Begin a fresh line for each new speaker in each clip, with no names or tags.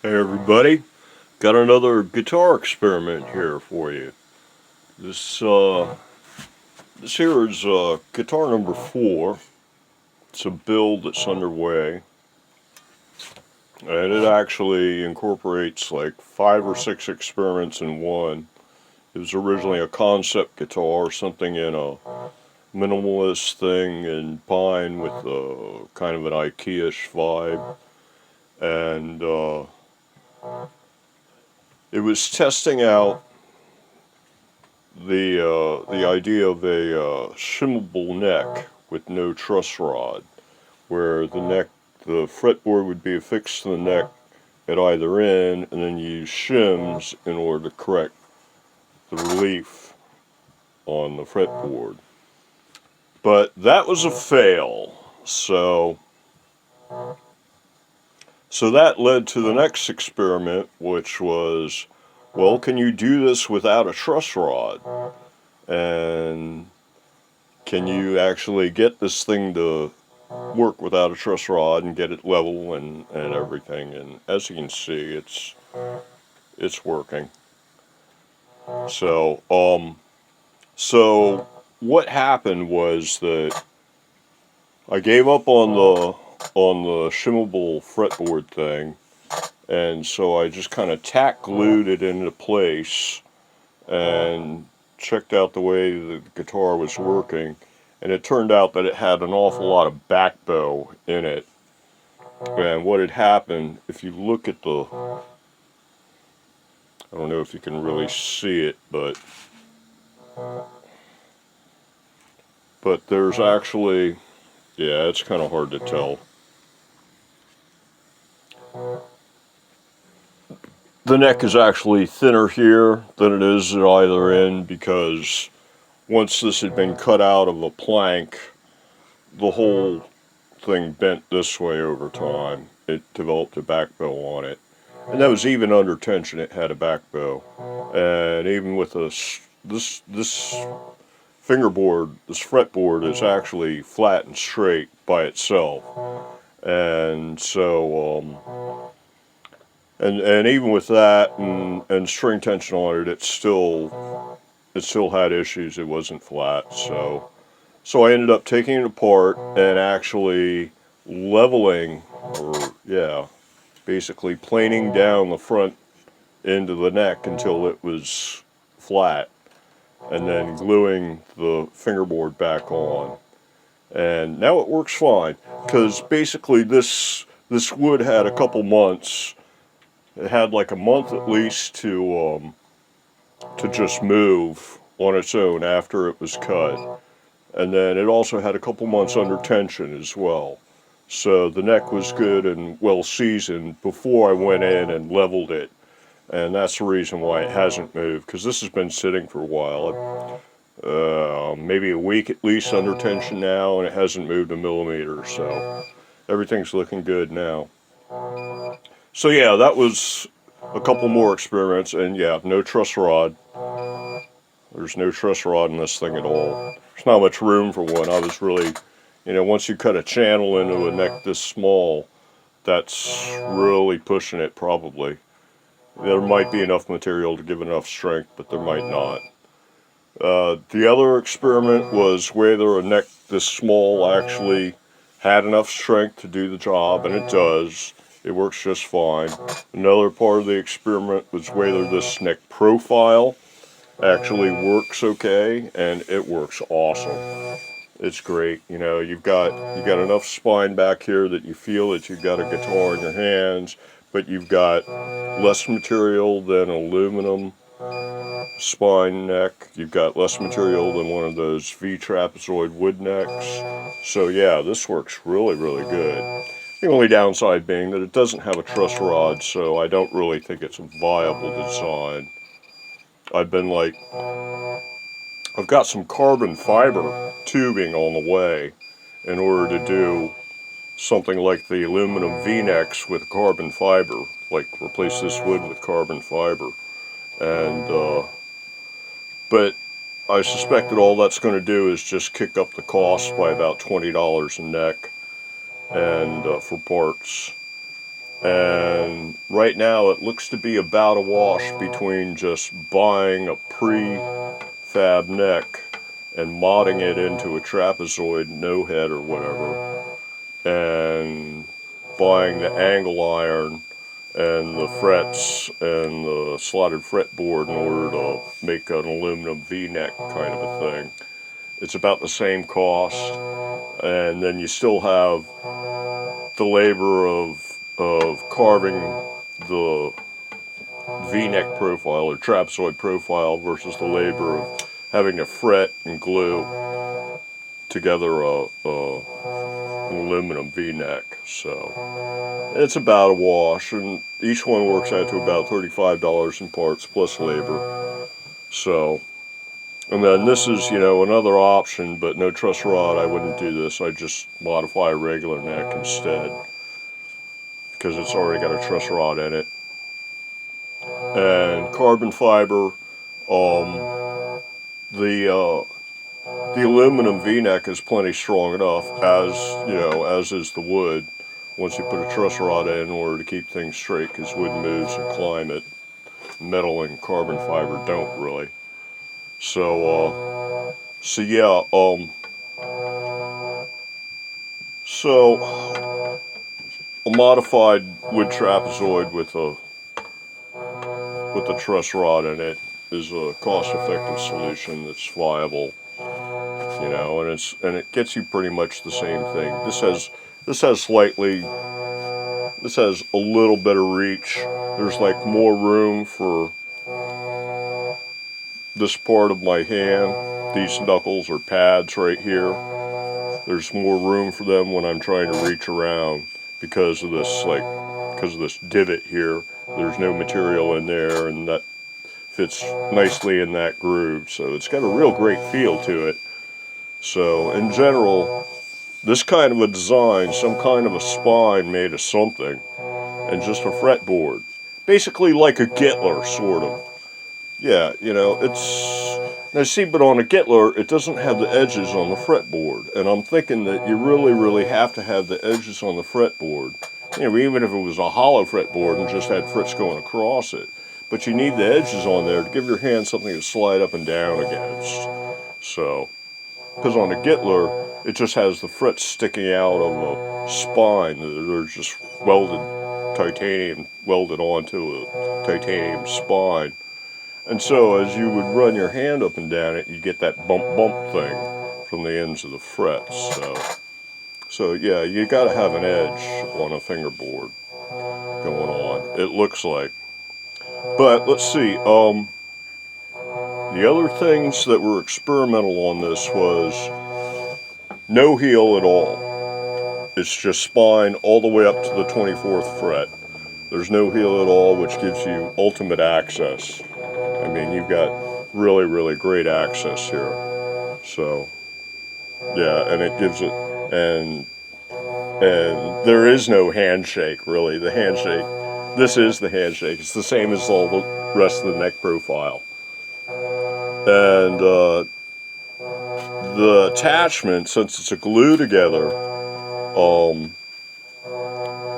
Hey everybody, got another guitar experiment here for you. This this here is guitar number 4. It's a build that's underway, and it actually incorporates like 5 or 6 experiments in one. It was originally a concept guitar, something in a minimalist thing in pine with kind of an IKEA-ish vibe, and it was testing out the idea of a shimmable neck with no truss rod, where the fretboard would be affixed to the neck at either end, and then you use shims in order to correct the relief on the fretboard. But that was a fail, so that led to the next experiment, which was, well, can you do this without a truss rod? And can you actually get this thing to work without a truss rod and get it level and everything? And as you can see, it's working. So so what happened was that I gave up on the shimmable fretboard thing, and so I just kind of tack glued it into place and checked out the way the guitar was working, and it turned out that it had an awful lot of back bow in it. And what had happened, if you look at I don't know if you can really see it, but there's actually, yeah, it's kind of hard to tell. The neck is actually thinner here than it is at either end, because once this had been cut out of a plank, the whole thing bent this way over time. It developed a back bow on it, and that was even under tension. It had a back bow, and even with this fingerboard, this fretboard is actually flat and straight by itself, and so and even with that and string tension on it, it still had issues. It wasn't flat, so I ended up taking it apart and actually leveling, or yeah, basically planing down the front end of the neck until it was flat, and then gluing the fingerboard back on. And now it works fine, because basically this wood had a couple months. It had like a month at least to just move on its own after it was cut. And then it also had a couple months under tension as well. So the neck was good and well seasoned before I went in and leveled it. And that's the reason why it hasn't moved, because this has been sitting for a while. Maybe a week at least under tension now, and it hasn't moved a millimeter. So everything's looking good now. So yeah, that was a couple more experiments, and yeah, no truss rod. There's no truss rod in this thing at all. There's not much room for one. I was really, once you cut a channel into a neck this small, that's really pushing it probably. There might be enough material to give enough strength, but there might not. The other experiment was whether a neck this small actually had enough strength to do the job, and it does. It works just fine. Another part of the experiment was whether this neck profile actually works okay, and it works awesome. It's great. You've got enough spine back here that you feel that you've got a guitar in your hands, but you've got less material than aluminum spine neck. You've got less material than one of those V trapezoid wood necks. So yeah, this works really, really good. The only downside being that it doesn't have a truss rod, so I don't really think it's a viable design. I've got some carbon fiber tubing on the way in order to do something like the aluminum V-necks with carbon fiber, like replace this wood with carbon fiber. And but I suspect that all that's going to do is just kick up the cost by about $20 a neck, and for parts. And right now it looks to be about a wash between just buying a prefab neck and modding it into a trapezoid no head or whatever, and buying the angle iron and the frets and the slotted fretboard in order to make an aluminum V-neck kind of a thing. It's about the same cost, and then you still have the labor of carving the V-neck profile or trapezoid profile versus the labor of having to fret and glue together an aluminum V-neck. So it's about a wash, and each one works out to about $35 in parts plus labor. So, and then this is, you know, another option, but no truss rod. I wouldn't do this. I'd just modify a regular neck instead, because it's already got a truss rod in it. And carbon fiber, the aluminum V-neck is plenty strong enough, as you know, as is the wood. Once you put a truss rod in order to keep things straight, because wood moves in climate. Metal and carbon fiber don't really. So yeah. So a modified wood trapezoid with a truss rod in it is a cost-effective solution that's viable. You know, and it gets you pretty much the same thing. This has a little bit of reach. There's like more room for this part of my hand. These knuckles or pads right here. There's more room for them when I'm trying to reach around because of this divot here. There's no material in there, and that fits nicely in that groove. So it's got a real great feel to it. So in general, this kind of a design, some kind of a spine made of something, and just a fretboard. Basically like a Gittler, sort of. Yeah, you know, now see, but on a Gittler, it doesn't have the edges on the fretboard. And I'm thinking that you really have to have the edges on the fretboard. You know, even if it was a hollow fretboard and just had frets going across it. But you need the edges on there to give your hand something to slide up and down against. So, because on a Gittler, it just has the frets sticking out of a spine. They're just titanium welded onto a titanium spine. And so as you would run your hand up and down it, you get that bump thing from the ends of the frets. So yeah, you got to have an edge on a fingerboard going on, it looks like. But let's see, the other things that were experimental on this was no heel at all. It's just spine all the way up to the 24th fret. There's no heel at all, which gives you ultimate access. I mean, you've got really great access here. So, yeah, and it gives it, and there is no handshake, really. The handshake, this is the handshake. It's the same as all the rest of the neck profile. And the attachment, since it's a glue together,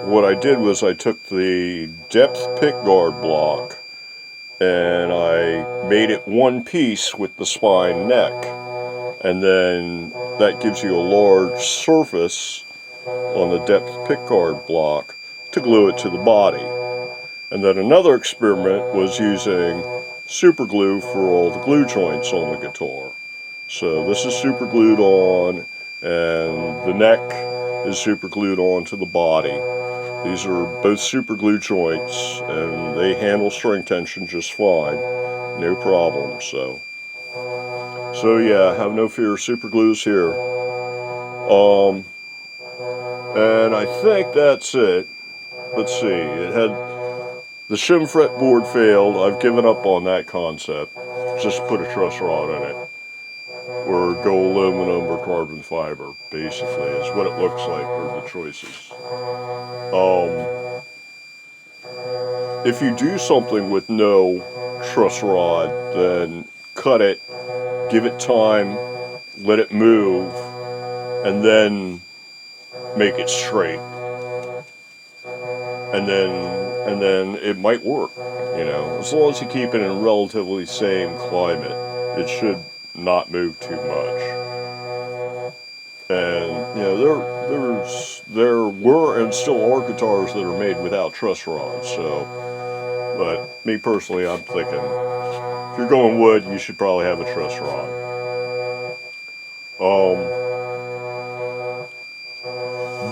what I did was I took the depth pickguard block and I made it one piece with the spine neck, and then that gives you a large surface on the depth pickguard block to glue it to the body. And then another experiment was using super glue for all the glue joints on the guitar. So this is super glued on, and the neck is super glued on to the body. These are both super glue joints, and they handle string tension just fine, no problem. So yeah, have no fear, super glue's here. And I think that's it. Let's see, it had the shim fretboard failed. I've given up on that concept. Just put a truss rod in it, or go aluminum or carbon fiber. Basically, is what it looks like are the choices. If you do something with no truss rod, then cut it, give it time, let it move, and then make it straight. And then and then it might work. You know, as long as you keep it in a relatively same climate, it should not move too much. And you know, there were and still are guitars that are made without truss rods. So, but me personally, I'm thinking if you're going wood, you should probably have a truss rod.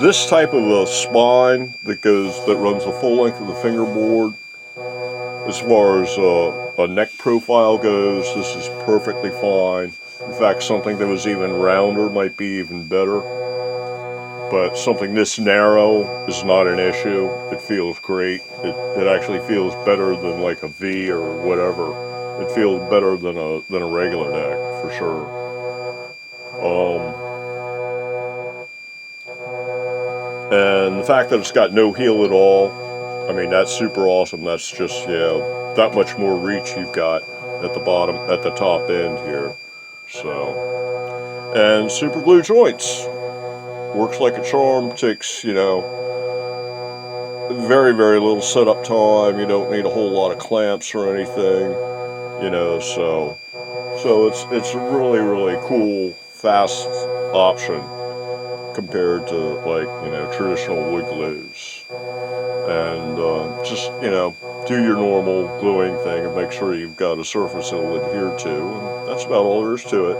This type of a spine that runs the full length of the fingerboard, as far as a neck profile goes, this is perfectly fine. In fact, something that was even rounder might be even better. But something this narrow is not an issue. It feels great. It actually feels better than like a V or whatever. It feels better than a regular neck for sure. And the fact that it's got no heel at all, I mean, that's super awesome. That's just, you know, that much more reach you've got at the bottom, at the top end here. So, and super glue joints. Works like a charm. Takes, you know, very, very little setup time. You don't need a whole lot of clamps or anything. You know, so it's a really, really cool, fast option compared to, like, you know, traditional wood glues. And just, you know, do your normal gluing thing and make sure you've got a surface it'll adhere to, and that's about all there is to it.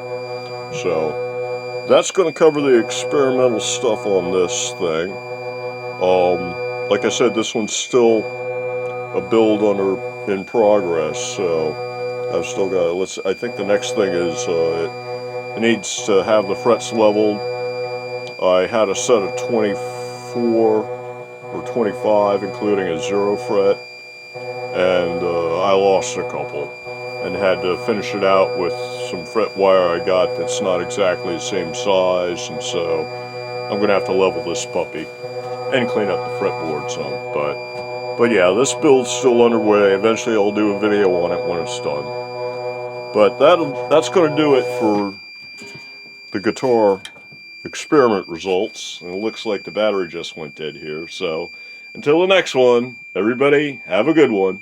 So that's going to cover the experimental stuff on this thing. Like I said, this one's still a build in progress, so I've still got I think the next thing is it needs to have the frets leveled. I had a set of 24 or 25, including a 0 fret, and I lost a couple and had to finish it out with some fret wire I got that's not exactly the same size, and so I'm going to have to level this puppy and clean up the fretboard some. But yeah, this build's still underway. Eventually I'll do a video on it when it's done. But that's going to do it for the guitar experiment results. And it looks like the battery just went dead here. So until the next one, everybody have a good one.